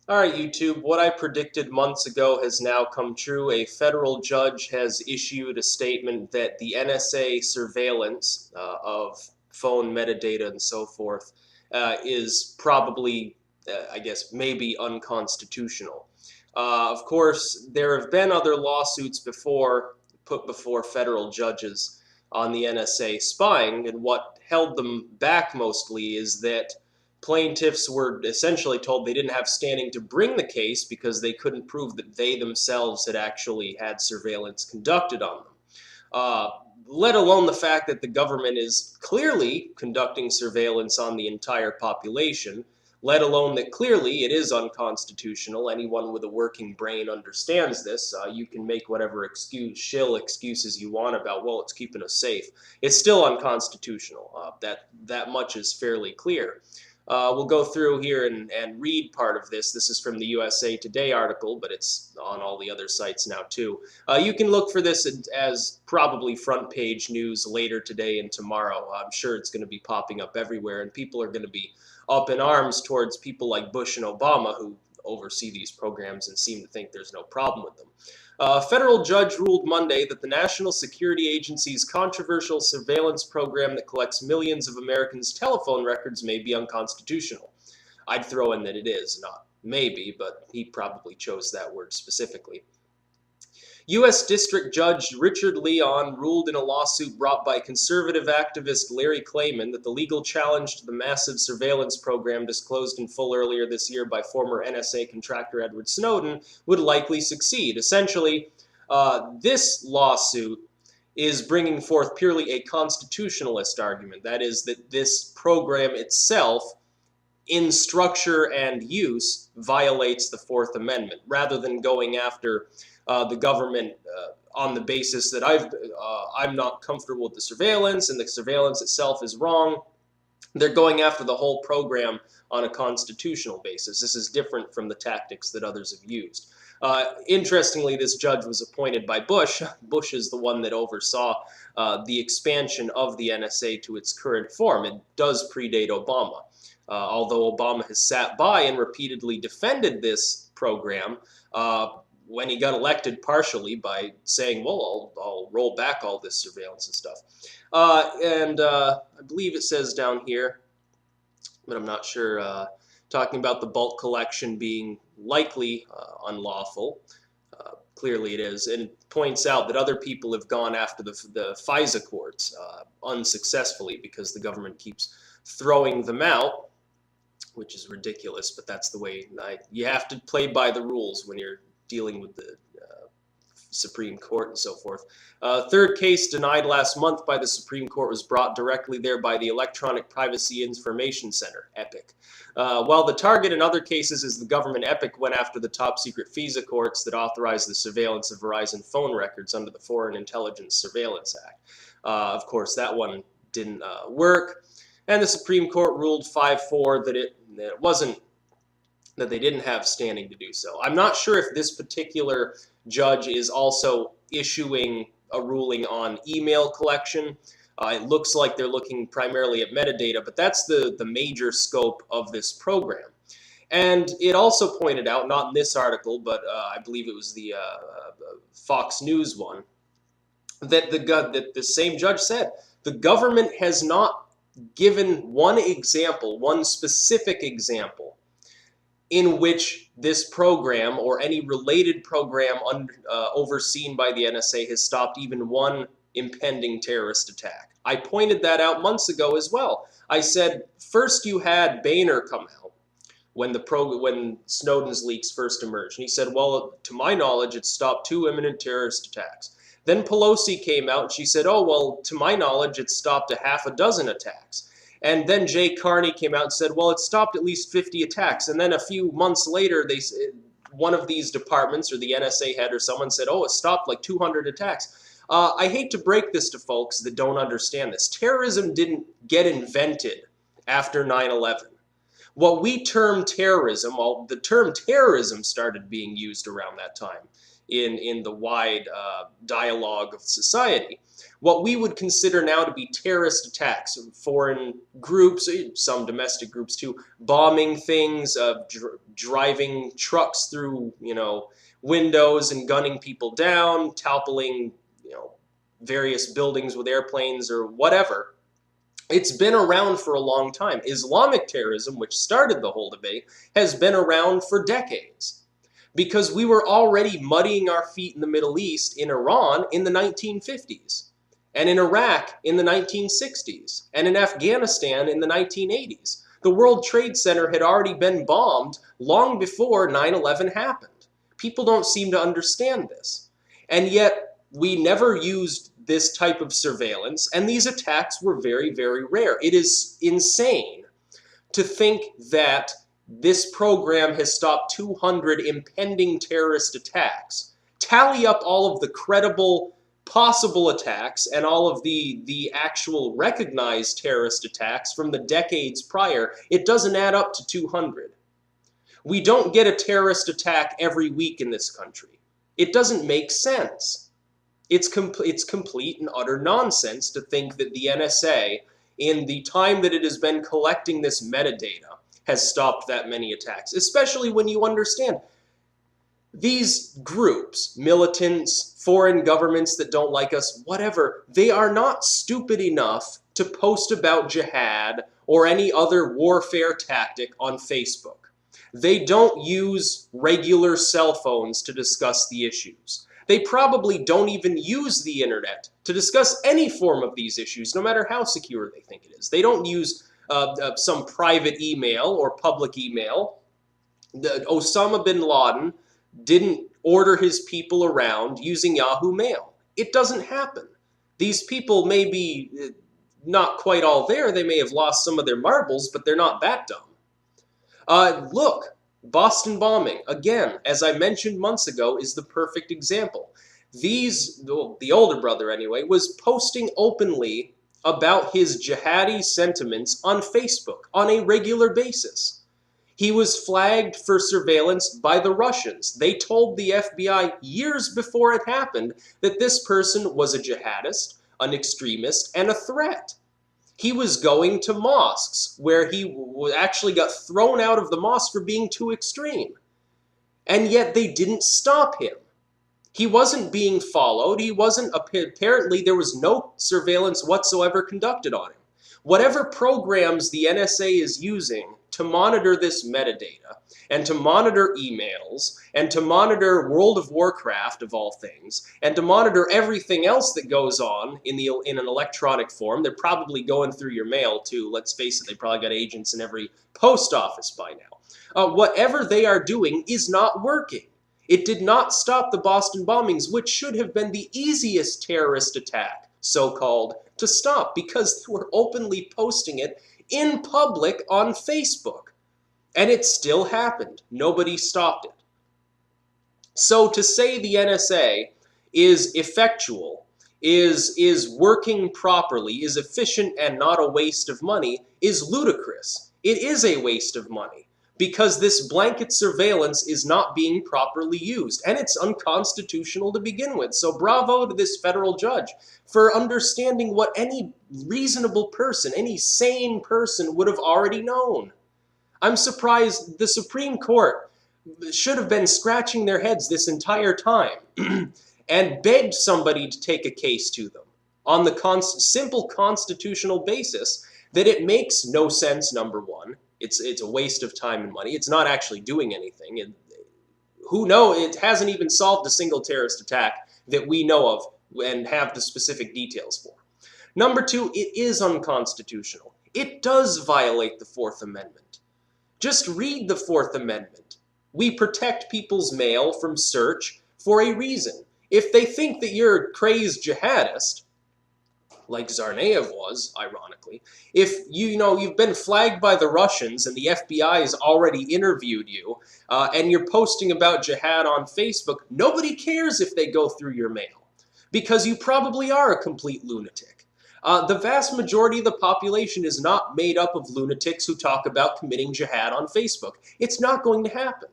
All right, YouTube, what I predicted months ago has now come true. A federal judge has issued a statement that the NSA surveillance of phone metadata and so forth is probably, I guess, maybe unconstitutional. Of course, there have been other lawsuits before put before federal judges on the NSA spying, and what held them back mostly is that plaintiffs were essentially told they didn't have standing to bring the case because they couldn't prove that they themselves had actually had surveillance conducted on them. Uh, let alone the fact that the government is clearly conducting surveillance on the entire population, let alone that clearly it is unconstitutional. Anyone with a working brain understands this. You can make whatever shill excuses you want about, well, it's keeping us safe. It's still unconstitutional. That much is fairly clear. We'll go through here and read part of this. This is from the USA Today article, but it's on all the other sites now too. You can look for this as probably front page news later today and tomorrow. I'm sure it's going to be popping up everywhere, and people are going to be up in arms towards people like Bush and Obama who oversee these programs and seem to think there's no problem with them. A federal judge ruled Monday that the National Security Agency's controversial surveillance program that collects millions of Americans' telephone records may be unconstitutional. I'd throw in that it is, not maybe, but he probably chose that word specifically. U.S. District Judge Richard Leon ruled in a lawsuit brought by conservative activist Larry Klayman that the legal challenge to the massive surveillance program disclosed in full earlier this year by former NSA contractor Edward Snowden would likely succeed. Essentially, this lawsuit is bringing forth purely a constitutionalist argument. That is, that this program itself, in structure and use, violates the Fourth Amendment, rather than going after the government on the basis that I'm not comfortable with the surveillance and the surveillance itself is wrong. They're going after the whole program on a constitutional basis. This is different from the tactics that others have used. Interestingly, this judge was appointed by Bush. Bush is the one that oversaw the expansion of the NSA to its current form. It does predate Obama. Although Obama has sat by and repeatedly defended this program, when he got elected partially by saying, well, I'll roll back all this surveillance and stuff. I believe it says down here, but I'm not sure, talking about the bulk collection being likely unlawful. Clearly it is, and points out that other people have gone after the FISA courts unsuccessfully because the government keeps throwing them out, which is ridiculous, but that's the way you have to play by the rules when you're dealing with the Supreme Court and so forth. Third case denied last month by the Supreme Court was brought directly there by the Electronic Privacy Information Center, EPIC. While the target in other cases is the government, EPIC went after the top secret FISA courts that authorized the surveillance of Verizon phone records under the Foreign Intelligence Surveillance Act. Of course, that one didn't work, and the Supreme Court ruled 5-4 that it wasn't, that they didn't have standing to do so. I'm not sure if this particular judge is also issuing a ruling on email collection. It looks like they're looking primarily at metadata, but that's the major scope of this program. And it also pointed out, not in this article, but I believe it was the Fox News one, that the same judge said the government has not given one example, one specific example, in which this program or any related program overseen by the NSA has stopped even one impending terrorist attack. I pointed that out months ago as well. I said, first you had Boehner come out when Snowden's leaks first emerged. And he said, well, to my knowledge, it stopped 2 imminent terrorist attacks. Then Pelosi came out and she said, oh, well, to my knowledge, it stopped a half a dozen attacks. And then Jay Carney came out and said, well, it stopped at least 50 attacks. And then a few months later, one of these departments or the NSA head or someone said, oh, it stopped like 200 attacks. I hate to break this to folks that don't understand this. Terrorism didn't get invented after 9/11. What we term terrorism, well, the term terrorism started being used around that time. in the wide dialogue of society. What we would consider now to be terrorist attacks, foreign groups, some domestic groups too, bombing things, driving trucks through, windows and gunning people down, toppling, various buildings with airplanes or whatever. It's been around for a long time. Islamic terrorism, which started the whole debate, has been around for decades because we were already muddying our feet in the Middle East, in Iran, in the 1950s, and in Iraq in the 1960s, and in Afghanistan in the 1980s. The World Trade Center had already been bombed long before 9/11 happened. People don't seem to understand this. And yet, we never used this type of surveillance, and these attacks were very, very rare. It is insane to think that this program has stopped 200 impending terrorist attacks. Tally up all of the credible possible attacks and all of the actual recognized terrorist attacks from the decades prior. It doesn't add up to 200. We don't get a terrorist attack every week in this country. It doesn't make sense. It's complete and utter nonsense to think that the NSA, in the time that it has been collecting this metadata, has stopped that many attacks, especially when you understand these groups, militants, foreign governments that don't like us, whatever, they are not stupid enough to post about jihad or any other warfare tactic on Facebook. They don't use regular cell phones to discuss the issues. They probably don't even use the internet to discuss any form of these issues, no matter how secure they think it is. They don't use some private email or public email. Osama bin Laden didn't order his people around using Yahoo Mail. It doesn't happen. These people may be not quite all there. They may have lost some of their marbles, but they're not that dumb. Look. Boston bombing, again, as I mentioned months ago, is the perfect example. The older brother anyway, was posting openly about his jihadi sentiments on Facebook on a regular basis. He was flagged for surveillance by the Russians. They told the FBI years before it happened that this person was a jihadist, an extremist, and a threat. He was going to mosques where he actually got thrown out of the mosque for being too extreme. And yet they didn't stop him. He wasn't being followed. Apparently there was no surveillance whatsoever conducted on him. Whatever programs the NSA is using to monitor this metadata, and to monitor emails, and to monitor World of Warcraft, of all things, and to monitor everything else that goes on in an electronic form. They're probably going through your mail, too. Let's face it, they probably got agents in every post office by now. Whatever they are doing is not working. It did not stop the Boston bombings, which should have been the easiest terrorist attack, so-called, to stop, because they were openly posting it in public on Facebook. And it still happened. Nobody stopped it. So to say the NSA is effectual, is working properly, is efficient and not a waste of money is ludicrous. It is a waste of money because this blanket surveillance is not being properly used, and it's unconstitutional to begin with. So bravo to this federal judge for understanding what any reasonable person, any sane person would have already known. I'm surprised the Supreme Court should have been scratching their heads this entire time and begged somebody to take a case to them on the simple constitutional basis that it makes no sense, number one. It's a waste of time and money. It's not actually doing anything. Who knows? It hasn't even solved a single terrorist attack that we know of and have the specific details for. Number two, it is unconstitutional. It does violate the Fourth Amendment. Just read the Fourth Amendment. We protect people's mail from search for a reason. If they think that you're a crazed jihadist, like Tsarnaev was, ironically, if you've been flagged by the Russians and the FBI has already interviewed you, and you're posting about jihad on Facebook, nobody cares if they go through your mail, because you probably are a complete lunatic. The vast majority of the population is not made up of lunatics who talk about committing jihad on Facebook. It's not going to happen.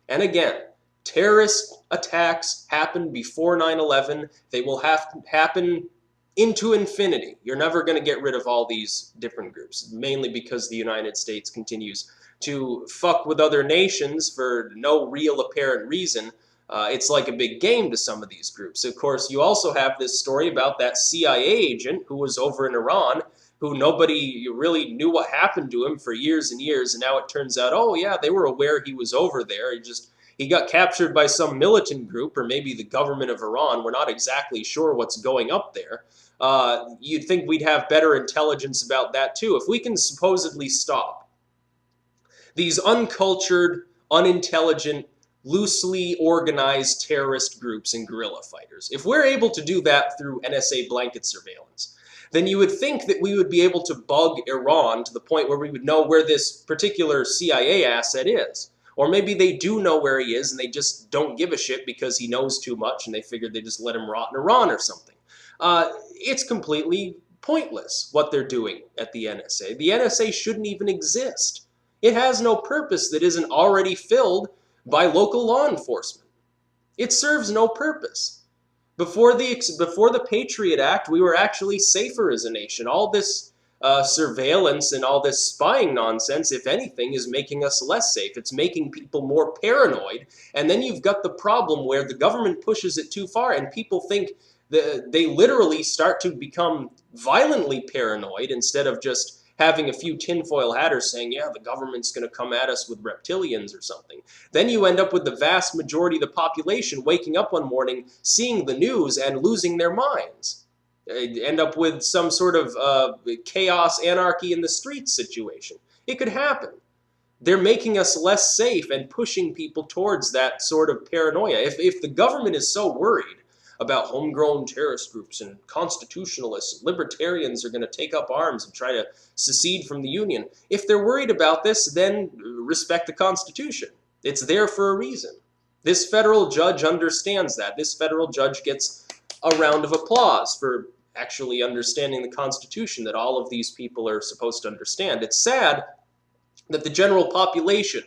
And again, Terrorist attacks happened before 9/11. They will have to happen into infinity. You're never going to get rid of all these different groups, mainly because the United States continues to fuck with other nations for no real apparent reason. It's like a big game to some of these groups. Of course, you also have this story about that CIA agent who was over in Iran, who nobody really knew what happened to him for years and years, and now it turns out, oh yeah, they were aware he was over there. He got captured by some militant group, or maybe the government of Iran. We're not exactly sure what's going up there. You'd think we'd have better intelligence about that too. If we can supposedly stop these uncultured, unintelligent, loosely organized terrorist groups and guerrilla fighters, if we're able to do that through NSA blanket surveillance, then you would think that we would be able to bug Iran to the point where we would know where this particular CIA asset is. Or maybe they do know where he is and they just don't give a shit because he knows too much and they figured they just let him rot in Iran or something. It's completely pointless what they're doing at the NSA. The NSA shouldn't even exist. It has no purpose that isn't already filled by local law enforcement. It serves no purpose. Before the Patriot Act, we were actually safer as a nation. All this surveillance and all this spying nonsense, if anything, is making us less safe. It's making people more paranoid. And then you've got the problem where the government pushes it too far and people think they literally start to become violently paranoid instead of just having a few tinfoil hatters saying, yeah, the government's going to come at us with reptilians or something. Then you end up with the vast majority of the population waking up one morning, seeing the news and losing their minds. End up with some sort of chaos, anarchy in the streets situation. It could happen. They're making us less safe and pushing people towards that sort of paranoia. If the government is so worried about homegrown terrorist groups and constitutionalists and libertarians are going to take up arms and try to secede from the Union, if they're worried about this, then respect the Constitution. It's there for a reason. This federal judge understands that. This federal judge gets a round of applause for actually understanding the Constitution that all of these people are supposed to understand. It's sad that the general population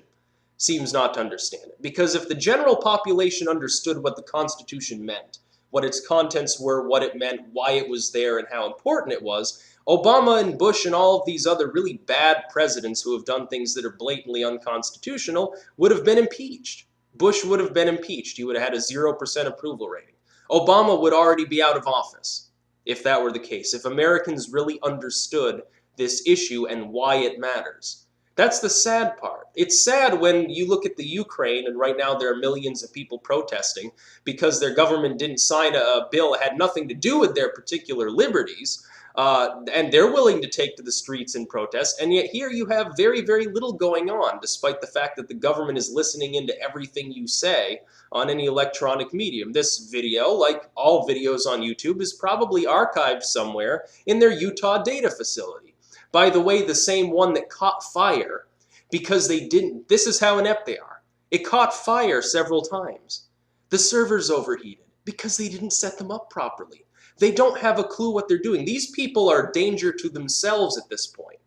seems not to understand it. Because if the general population understood what the Constitution meant, what its contents were, what it meant, why it was there, and how important it was, Obama and Bush and all of these other really bad presidents who have done things that are blatantly unconstitutional would have been impeached. Bush would have been impeached. He would have had a 0% approval rating. Obama would already be out of office if that were the case, if Americans really understood this issue and why it matters. That's the sad part. It's sad when you look at the Ukraine, and right now there are millions of people protesting because their government didn't sign a bill that had nothing to do with their particular liberties, and they're willing to take to the streets and protest, and yet here you have very, very little going on, despite the fact that the government is listening into everything you say on any electronic medium. This video, like all videos on YouTube, is probably archived somewhere in their Utah data facility. By the way, the same one that caught fire because they didn't. This is how inept they are. It caught fire several times. The servers overheated because they didn't set them up properly. They don't have a clue what they're doing. These people are a danger to themselves at this point.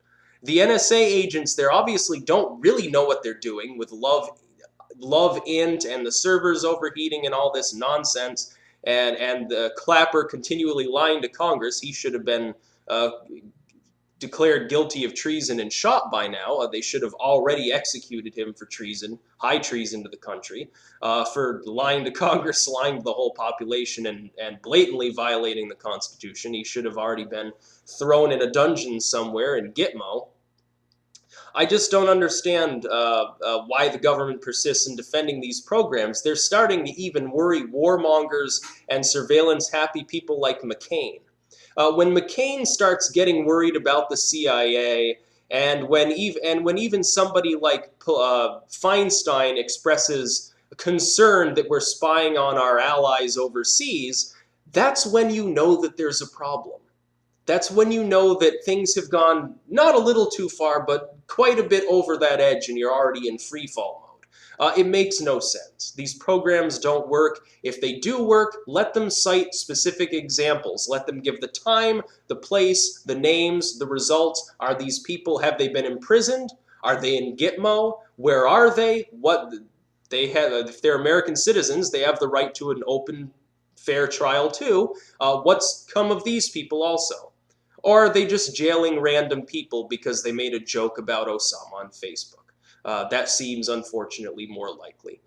The NSA agents there obviously don't really know what they're doing with love-int and the servers overheating and all this nonsense. And the Clapper continually lying to Congress. He should have been declared guilty of treason and shot by now. They should have already executed him for treason, high treason to the country, for lying to Congress, lying to the whole population, and blatantly violating the Constitution. He should have already been thrown in a dungeon somewhere in Gitmo. I just don't understand why the government persists in defending these programs. They're starting to even worry warmongers and surveillance-happy people like McCain. When McCain starts getting worried about the CIA, and when even somebody like Feinstein expresses concern that we're spying on our allies overseas, that's when you know that there's a problem. That's when you know that things have gone not a little too far, but quite a bit over that edge, and you're already in free fall mode. It makes no sense. These programs don't work. If they do work, let them cite specific examples. Let them give the time, the place, the names, the results. Are these people, have they been imprisoned? Are they in Gitmo? Where are they? What? They have, if they're American citizens, they have the right to an open, fair trial too. What's come of these people also? Or are they just jailing random people because they made a joke about Osama on Facebook? That seems unfortunately more likely.